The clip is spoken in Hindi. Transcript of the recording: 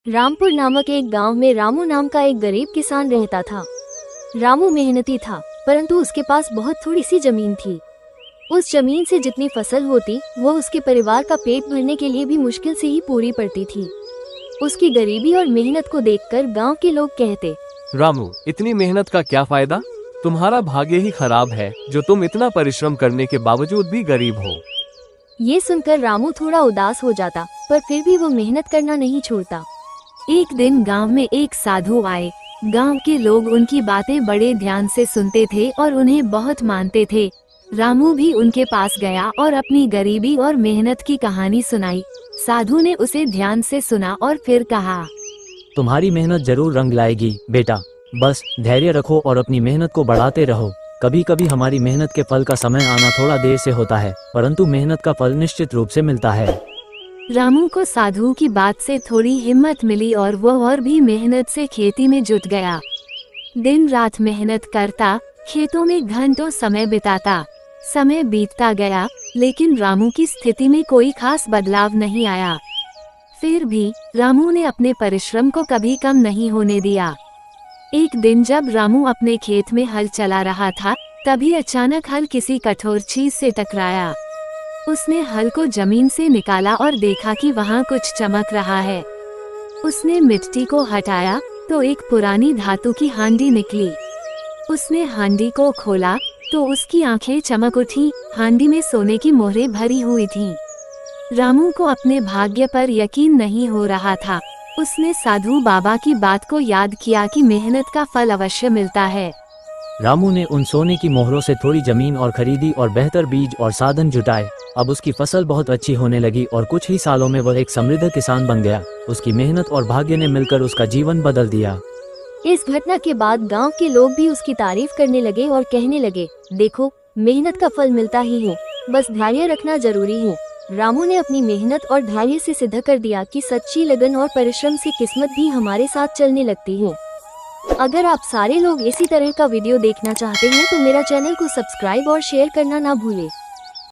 रामपुर नामक एक गांव में रामू नाम का एक गरीब किसान रहता था। रामू मेहनती था, परंतु उसके पास बहुत थोड़ी सी जमीन थी। उस जमीन से जितनी फसल होती वो उसके परिवार का पेट भरने के लिए भी मुश्किल से ही पूरी पड़ती थी। उसकी गरीबी और मेहनत को देखकर गांव के लोग कहते, रामू, इतनी मेहनत का क्या फायदा? तुम्हारा भाग्य ही खराब है जो तुम इतना परिश्रम करने के बावजूद भी गरीब हो। ये सुनकर रामू थोड़ा उदास हो जाता, पर फिर भी वो मेहनत करना नहीं छोड़ता। एक दिन गांव में एक साधु आए। गांव के लोग उनकी बातें बड़े ध्यान से सुनते थे और उन्हें बहुत मानते थे। रामू भी उनके पास गया और अपनी गरीबी और मेहनत की कहानी सुनाई। साधु ने उसे ध्यान से सुना और फिर कहा, तुम्हारी मेहनत जरूर रंग लाएगी बेटा, बस धैर्य रखो और अपनी मेहनत को बढ़ाते रहो। कभी कभी हमारी मेहनत के फल का समय आना थोड़ा देर से होता है, परंतु मेहनत का फल निश्चित रूप से मिलता है। रामू को साधु की बात से थोड़ी हिम्मत मिली और वो और भी मेहनत से खेती में जुट गया। दिन रात मेहनत करता, खेतों में घंटों समय बिताता। समय बीतता गया, लेकिन रामू की स्थिति में कोई खास बदलाव नहीं आया। फिर भी रामू ने अपने परिश्रम को कभी कम नहीं होने दिया। एक दिन जब रामू अपने खेत में हल चला रहा था, तभी अचानक हल किसी कठोर चीज से टकराया। उसने हल को जमीन से निकाला और देखा कि वहाँ कुछ चमक रहा है। उसने मिट्टी को हटाया तो एक पुरानी धातु की हांडी निकली। उसने हांडी को खोला तो उसकी आंखें चमक उठी। हांडी में सोने की मोहरें भरी हुई थीं। रामू को अपने भाग्य पर यकीन नहीं हो रहा था। उसने साधु बाबा की बात को याद किया कि मेहनत का फल अवश्य मिलता है। रामू ने उन सोने की मोहरों से थोड़ी जमीन और खरीदी और बेहतर बीज और साधन जुटाए। अब उसकी फसल बहुत अच्छी होने लगी और कुछ ही सालों में वह एक समृद्ध किसान बन गया। उसकी मेहनत और भाग्य ने मिलकर उसका जीवन बदल दिया। इस घटना के बाद गांव के लोग भी उसकी तारीफ करने लगे और कहने लगे, देखो, मेहनत का फल मिलता ही है, बस धैर्य रखना जरूरी है। रामू ने अपनी मेहनत और धैर्य से सिद्ध कर दिया कि सच्ची लगन और परिश्रम से किस्मत भी हमारे साथ चलने लगती है। अगर आप सारे लोग इसी तरह का वीडियो देखना चाहते हैं तो मेरा चैनल को सब्सक्राइब और शेयर करना ना भूलें।